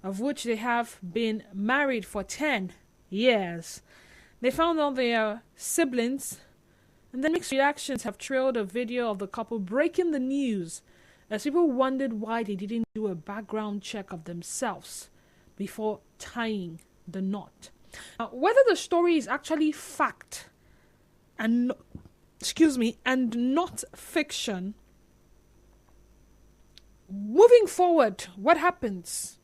of which they have been married for 10 years. They found out they are siblings, and then mixed reactions have trailed a video of the couple breaking the news as people wondered why they didn't do a background check of themselves before tying the knot. Now, whether the story is actually fact and not fiction, moving forward, what happens?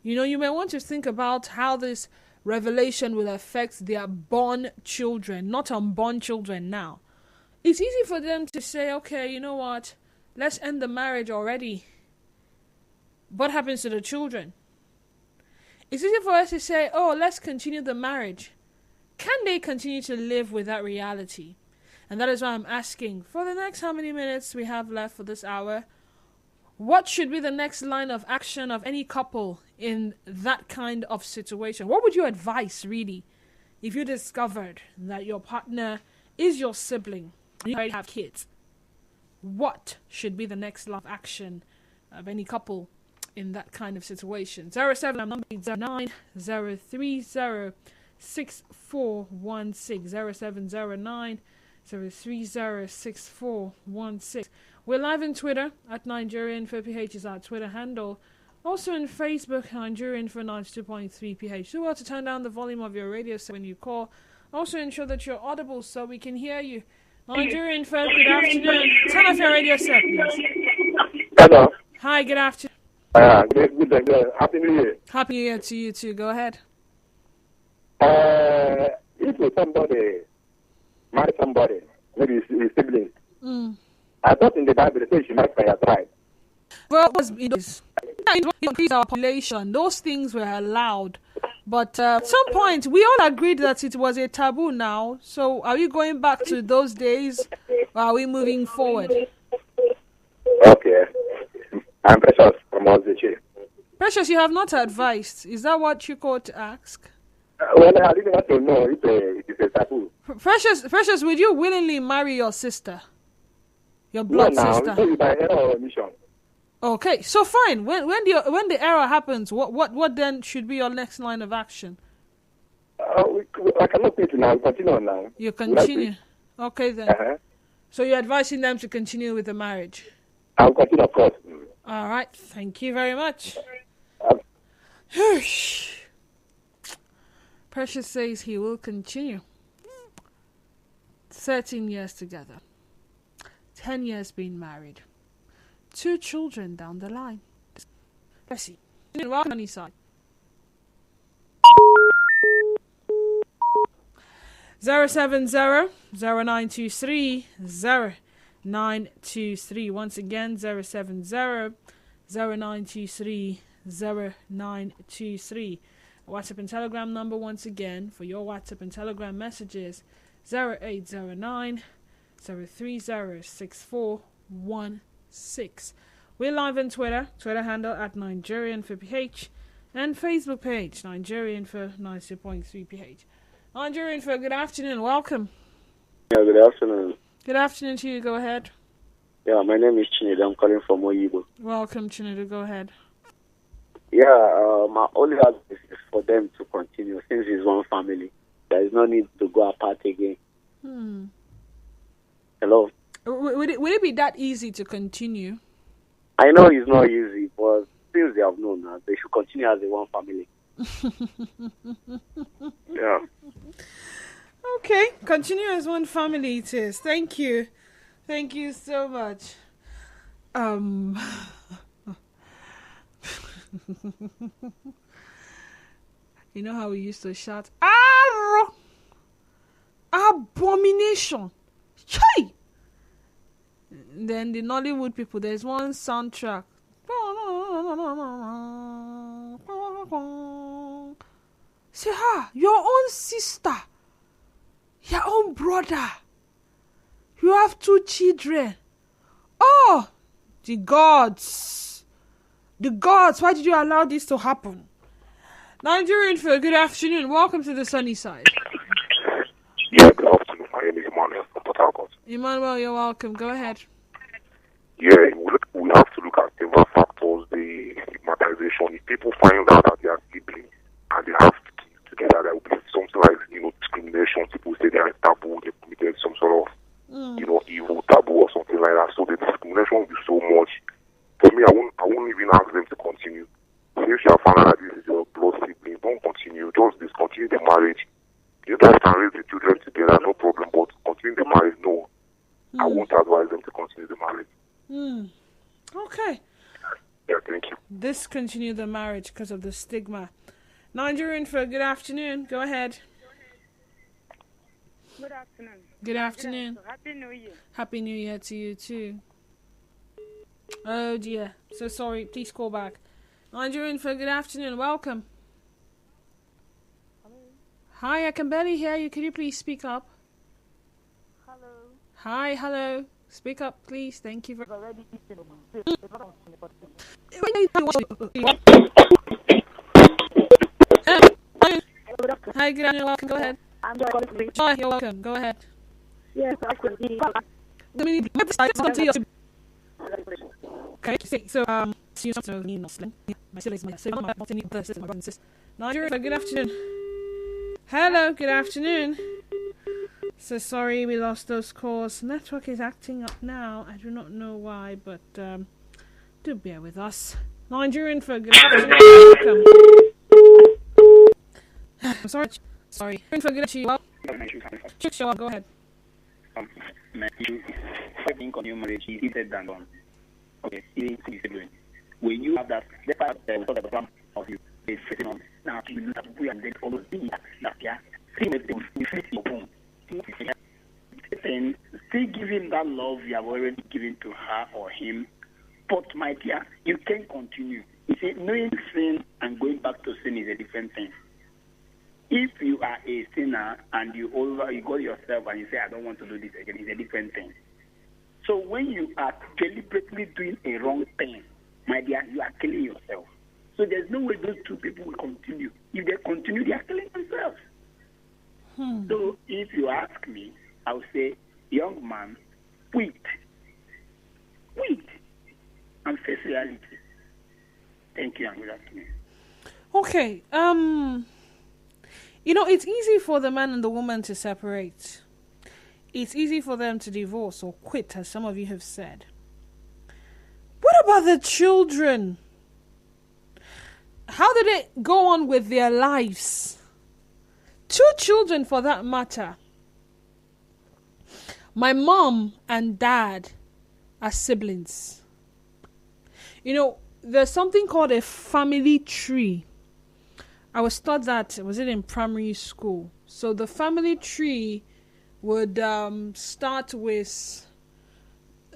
You may want to think about how this revelation will affect their born children, not unborn children now. It's easy for them to say, okay, you know what? Let's end the marriage already. What happens to the children? It's easy for us to say, oh, let's continue the marriage. Can they continue to live with that reality? And that is why I'm asking, for the next how many minutes we have left for this hour, what should be the next line of action of any couple in that kind of situation? What would you advise, really, if you discovered that your partner is your sibling and you already have kids? What should be the next line of action of any couple in that kind of situation? 07 number 9 030 6416 0709 030 6416. We're live in Twitter at Nigerian for PH is our Twitter handle. Also in Facebook, Nigerian for 92.3 PH. Do well to turn down the volume of your radio set when you call. Also ensure that you're audible so we can hear you. Nigerian for good afternoon. Turn off your radio set, please. Hello. Hi, good afternoon. Good. Happy New Year. Happy New Year to you too. Go ahead. If somebody marry somebody, maybe his sibling, I thought in the Bible they say you should marry by your tribe. Well, it increase our population. Those things were allowed. But at some point, we all agreed that it was a taboo now. So are we going back to those days, or are we moving forward? Okay. I'm Precious from Ozichi. Precious, you have not advised. Is that what you called to ask? Well, I didn't want to know if it is a taboo. Precious, would you willingly marry your sister? Your blood sister? No, by error or omission. Okay, so fine. When the error happens, what then should be your next line of action? I cannot quit now. Continue now. You continue. Okay then. So you're advising them to continue with the marriage? I'll continue, of course. All right. Thank you very much. Precious says he will continue. 13 years together. 10 years being married. 2 children down the line. Let's see. Welcome on his side. 070-0923-0923. Once again, 070-0923-0923. WhatsApp and Telegram number once again for your WhatsApp and Telegram messages 0809 030 6416. We're live on Twitter handle at Nigerian for PH, and Facebook page Nigerian for 92.3 PH. Nigerian for good afternoon, welcome. Yeah, good afternoon. Good afternoon to you, go ahead. Yeah, my name is Chinedu, I'm calling from Oyibo. Welcome, Chinedu, go ahead. Yeah, my only advice is for them to continue since it's one family. There is no need to go apart again. Hello? Would it be that easy to continue? I know it's not easy, but since they have known now, they should continue as a one family. Yeah. Okay, continue as one family it is. Thank you. Thank you so much. You know how we used to shout, "Arro! Abomination!" Chai! Then the Nollywood people, there's one soundtrack. Say, your own sister, your own brother, you have 2 children. Oh, the gods, why did you allow this to happen? Nigerian for good afternoon, welcome to the sunny side. Yeah, good afternoon. My name is Emmanuel from Port Harcourt. Emmanuel, you're welcome. Go ahead. Yeah, we have to look at several factors. The stigmatization. If people find out that they are siblings and they have kids together, there will be something like, discrimination. People say they are taboo, they committed some sort of, evil taboo or something like that. So the discrimination will be so much. For me, I won't even ask them to continue. If you have found out that this is your blood sibling, don't continue. Just discontinue the marriage. You guys can raise the children together, no problem. But continue the marriage, no. I won't advise them to continue the marriage. Okay. Yeah, thank you. Discontinue the marriage because of the stigma. Nigerian for good afternoon. Go ahead. Good afternoon. Good afternoon. Happy New Year. Happy New Year to you too. Oh dear. So sorry. Please call back. Nigerian for good afternoon. Welcome. Hello. Hi, I can barely hear you. Could you please speak up? Hello. Hi, hello. Speak up, please. Thank you. Already Hi, good afternoon. Welcome. Go ahead. I'm calling. Hi, you're welcome. Go ahead. Yes, I could be. Okay, so my siblings, my brothers. Nigeria, good afternoon. Hello, good afternoon. So sorry we lost those calls. Network is acting up now. I do not know why, but do bear with us. Nigerian for good afternoon. Welcome. I'm sorry. For good afternoon. Show up. Go ahead. I think on your marriage is easier than done. Okay, when you have that, the part of the plan of you is sitting on now, you have to and then follow the that yeah, see everything, you face your home. And still giving that love you have already given to her or him, but my dear, you can continue. You see, knowing sin and going back to sin is a different thing. If you are a sinner and you got yourself and you say, I don't want to do this again, it's a different thing. So when you are deliberately doing a wrong thing, my dear, you are killing yourself. So there's no way those two people will continue. If they continue, they are killing themselves. So if you ask me, I would say, young man, wait, and face reality. Thank you and good afternoon. Okay, it's easy for the man and the woman to separate. It's easy for them to divorce or quit, as some of you have said. What about the children? How did they go on with their lives? 2 children, for that matter. My mom and dad are siblings. There's something called a family tree. I was taught that, was it in primary school? So the family tree would start with,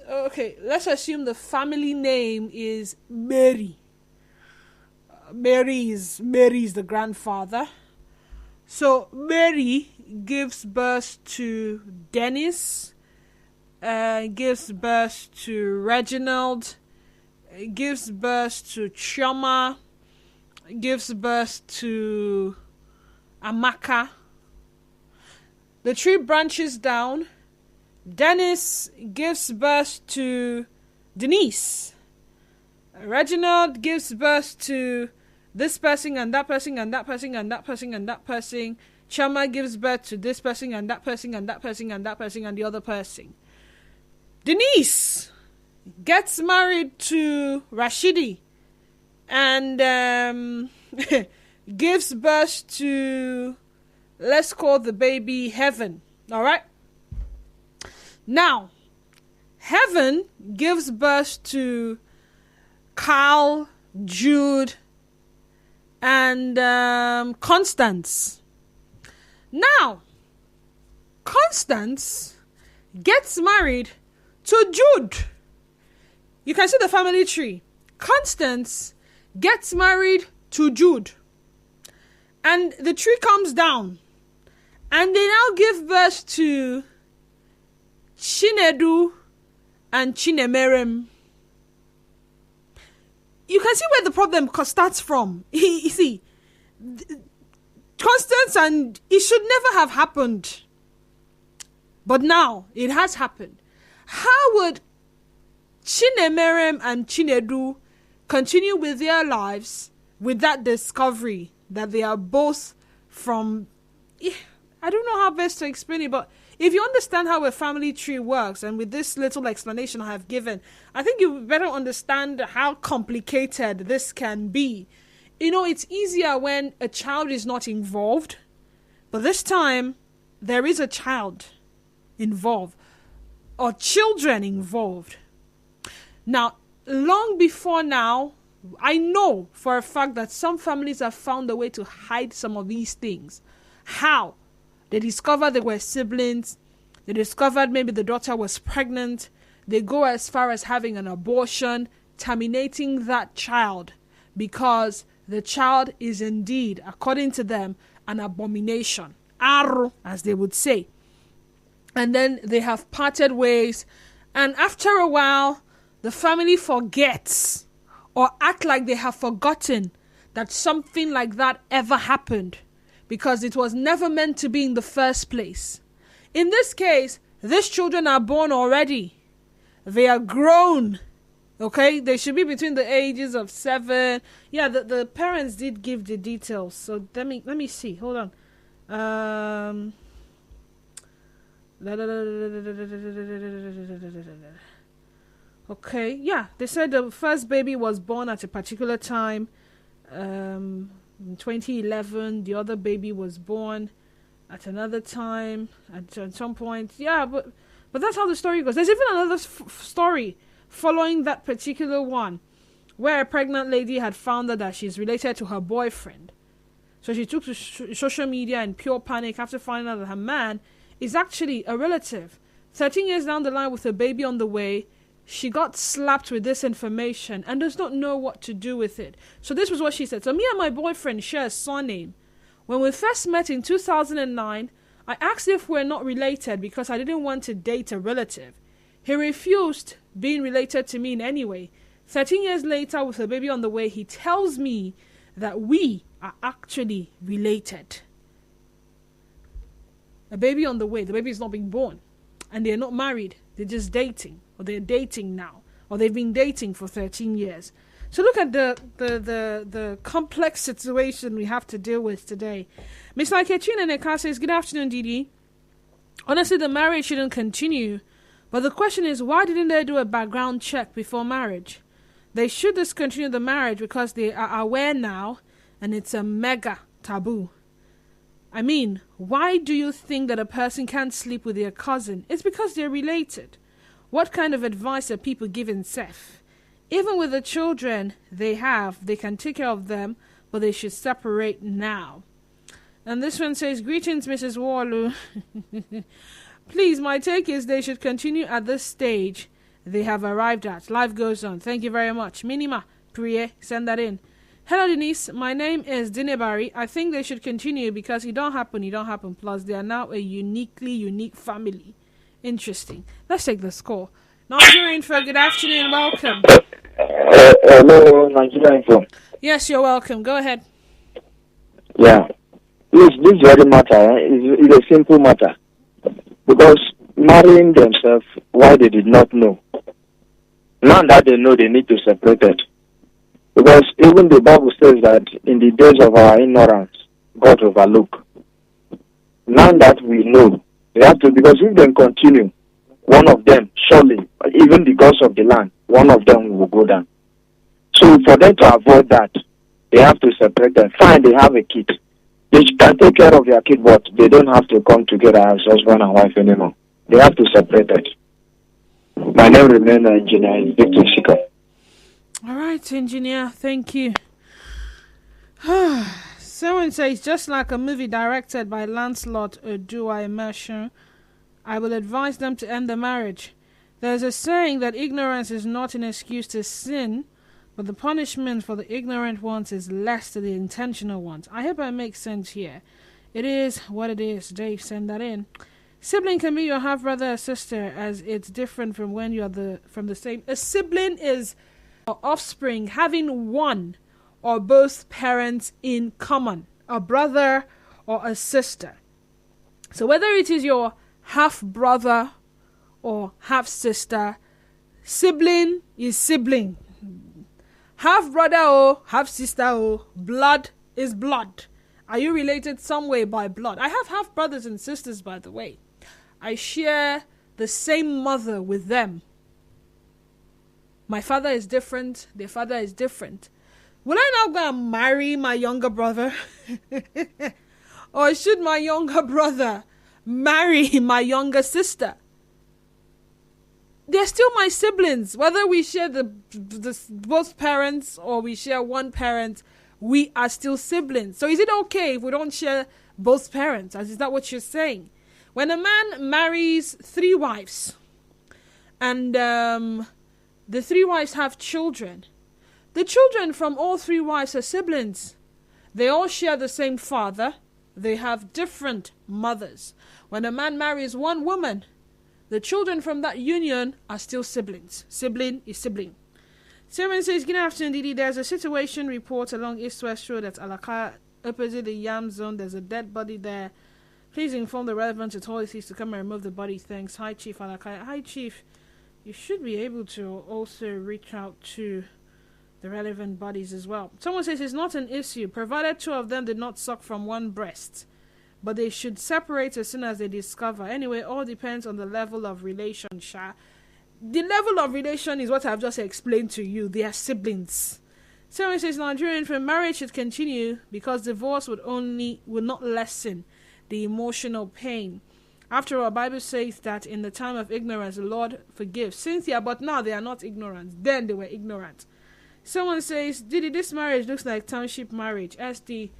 okay, let's assume the family name is Mary. Mary is the grandfather. So Mary gives birth to Dennis, gives birth to Reginald, gives birth to Chioma, gives birth to Amaka. The tree branches down. Dennis gives birth to Denise. Reginald gives birth to this person and that person and that person and that person and that person. Chioma gives birth to this person and that person and that person and that person and the other person. Denise gets married to Rashidi and gives birth to, let's call the baby Heaven. All right. Now, Heaven gives birth to Carl, Jude, and Constance. Now, Constance gets married to Jude. You can see the family tree. Constance gets married to Jude. And the tree comes down. And they now give birth to Chinedu and Chinemerem. You can see where the problem starts from. You see, Constance, and it should never have happened. But now, it has happened. How would Chinemerem and Chinedu continue with their lives with that discovery that they are both from, I don't know how best to explain it, but if you understand how a family tree works, and with this little explanation I have given, I think you better understand how complicated this can be. It's easier when a child is not involved, but this time there is a child involved or children involved. Now, long before now, I know for a fact that some families have found a way to hide some of these things. How? They discovered they were siblings. They discovered maybe the daughter was pregnant. They go as far as having an abortion, terminating that child because the child is indeed, according to them, an abomination. Arro, as they would say. And then they have parted ways. And after a while, the family forgets or act like they have forgotten that something like that ever happened, because it was never meant to be in the first place. In this case, these children are born already. They are grown. Okay? They should be between the ages of 7. Yeah, the parents did give the details. So let me see. Hold on. Okay, yeah. They said the first baby was born at a particular time. In 2011, the other baby was born at another time, at some point. Yeah, but that's how the story goes. There's even another story following that particular one, where a pregnant lady had found out that she's related to her boyfriend. So she took to social media in pure panic after finding out that her man is actually a relative. 13 years down the line with a baby on the way, she got slapped with this information and does not know what to do with it. So this was what she said. So me and my boyfriend share a surname. When we first met in 2009, I asked if we're not related because I didn't want to date a relative. He refused being related to me in any way. 13 years later, with a baby on the way, he tells me that we are actually related. A baby on the way. The baby is not being born. And they're not married. They're just dating. Or they're dating now. Or they've been dating for 13 years. So look at the complex situation we have to deal with today. Ms. Ikechina Neka says, good afternoon, Didi. Honestly, the marriage shouldn't continue. But the question is, why didn't they do a background check before marriage? They should discontinue the marriage because they are aware now and it's a mega taboo. I mean, why do you think that a person can't sleep with their cousin? It's because they're related. What kind of advice are people giving Seth? Even with the children they have, they can take care of them, but they should separate now. And this one says, greetings, Mrs. Warlu. Please, my take is they should continue at this stage they have arrived at. Life goes on. Thank you very much. Minima, Priye, send that in. Hello, Denise. My name is Dinebari. I think they should continue because it don't happen. Plus, they are now a unique family. Interesting. Let's take the score. Nigerian for good afternoon. Welcome. Hello, Nigerian for. Yes, you're welcome. Go ahead. Yeah. This very matter is a simple matter. Because marrying themselves, why they did not know. Now that they know, they need to separate it. Because even the Bible says that in the days of our ignorance, God overlook. Now that we know, they have to, because if they continue, one of them, surely, even the gods of the land, one of them will go down. So for them to avoid that, they have to separate them. Fine, they have a kid. They can take care of their kid, but they don't have to come together as husband and wife anymore. They have to separate it. My name remains Engineer Victor Shika. All right, Engineer. Thank you. Someone says, just like a movie directed by Lancelot Odua Immersion, I will advise them to end the marriage. There's a saying that ignorance is not an excuse to sin, but the punishment for the ignorant ones is less than the intentional ones. I hope I make sense here. It is what it is. Dave, send that in. Sibling can be your half-brother or sister, as it's different from when you are from the same. A sibling is offspring having one or both parents in common, a brother or a sister. So whether it is your half-brother or half-sister, sibling is sibling. Half brother oh, half sister oh, blood is blood. Are you related some way by blood? I have half brothers and sisters, by the way. I share the same mother with them. My father is different, their father is different. Will I now go and marry my younger brother? Or should my younger brother marry my younger sister? They're still my siblings. Whether we share the both parents or we share one parent, we are still siblings. So is it okay if we don't share both parents? Is that what you're saying? When a man marries 3 wives and the 3 wives have children, the children from all 3 wives are siblings. They all share the same father. They have different mothers. When a man marries 1 woman, the children from that union are still siblings. Sibling is sibling. Someone says, good afternoon, Didi. There's a situation report along East West Road at Alaka, opposite the Yam Zone. There's a dead body there. Please inform the relevant authorities to come and remove the body. Thanks. Hi, Chief Alaka. Hi, Chief. You should be able to also reach out to the relevant bodies as well. Someone says it's not an issue, provided 2 of them did not suck from one breast. But they should separate as soon as they discover. Anyway, all depends on the level of relation, Sha. The level of relation is what I've just explained to you. They are siblings. Someone says Nigerian for marriage should continue because divorce would not lessen the emotional pain. After all, Bible says that in the time of ignorance, the Lord forgives. Cynthia, but now they are not ignorant. Then they were ignorant. Someone says, Didi, this marriage looks like township marriage. SD,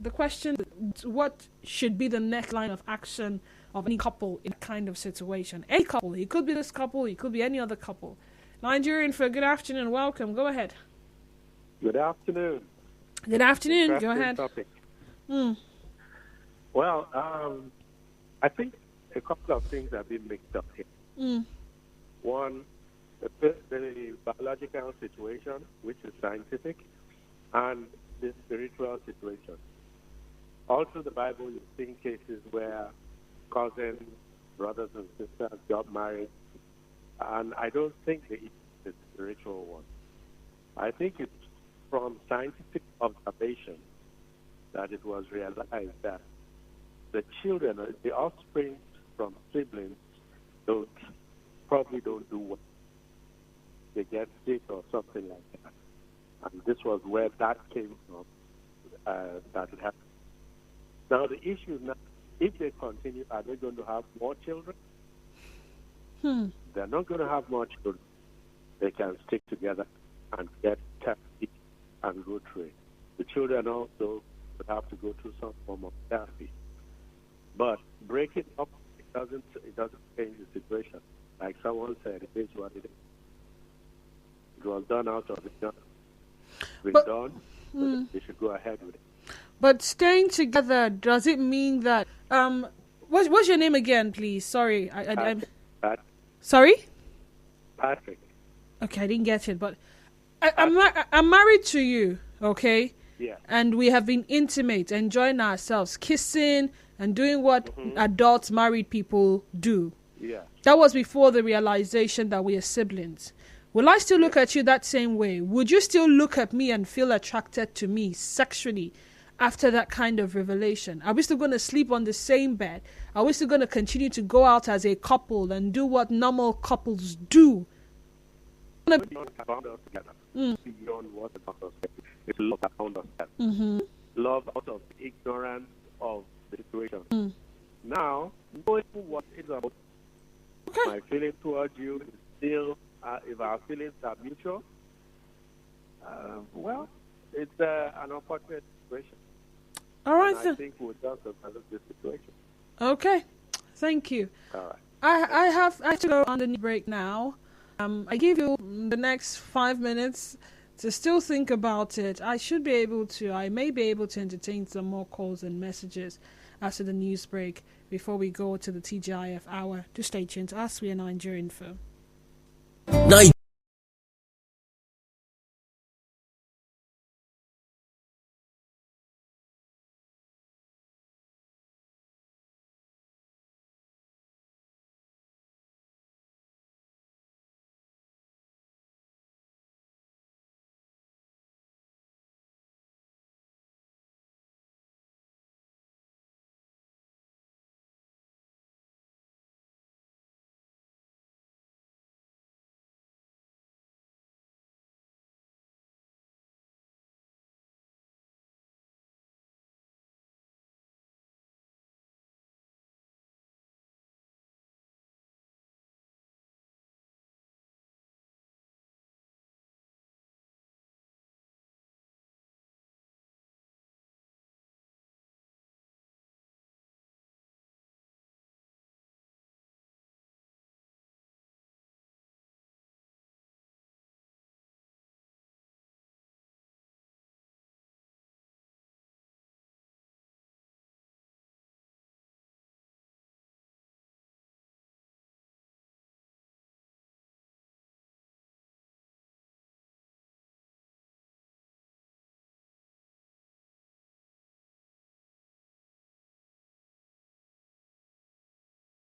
the question, what should be the next line of action of any couple in that kind of situation? Any couple. It could be this couple. It could be any other couple. Nigerian for good afternoon. Welcome. Go ahead. Good afternoon. Good afternoon. Go ahead. Well, I think a couple of things have been mixed up here. One, the biological situation, which is scientific, and the spiritual situation. Also, the Bible, you've seen cases where cousins, brothers and sisters got married, and I don't think the issue is a spiritual one. I think it's from scientific observation that it was realized that the children, the offspring from siblings, probably don't do well. They get sick or something like that. And this was where that came from, that it happened. Now, the issue is now, if they continue, are they going to have more children? They're not going to have more children. They can stick together and get therapy and go through it. The children also would have to go through some form of therapy. But break it up, it doesn't change the situation. Like someone said, it is what it is. It was done out of it. Done. So they should go ahead with it. But staying together, does it mean that what's your name again, please? Sorry, I'm sorry. Patrick. Okay, I didn't get it, but I'm married to you, okay? Yeah. And we have been intimate, enjoying ourselves, kissing and doing what adults, married people do. Yeah. That was before the realization that we are siblings. Will I still look at you that same way? Would you still look at me and feel attracted to me sexually after that kind of revelation? Are we still going to sleep on the same bed? Are we still going to continue to go out as a couple and do what normal couples do? Beyond what the doctor said, it's love around us. Love out of ignorance of the situation. Now, knowing what is about my feeling towards you is still, if our feelings are mutual, well, it's an unfortunate situation. All right, I think we'll just develop this situation. Okay, thank you. All right. I have to go on the break now. I give you the next 5 minutes to still think about it. I may be able to entertain some more calls and messages after the news break before we go to the TGIF hour. Do stay tuned to us. We are Nigerian Info.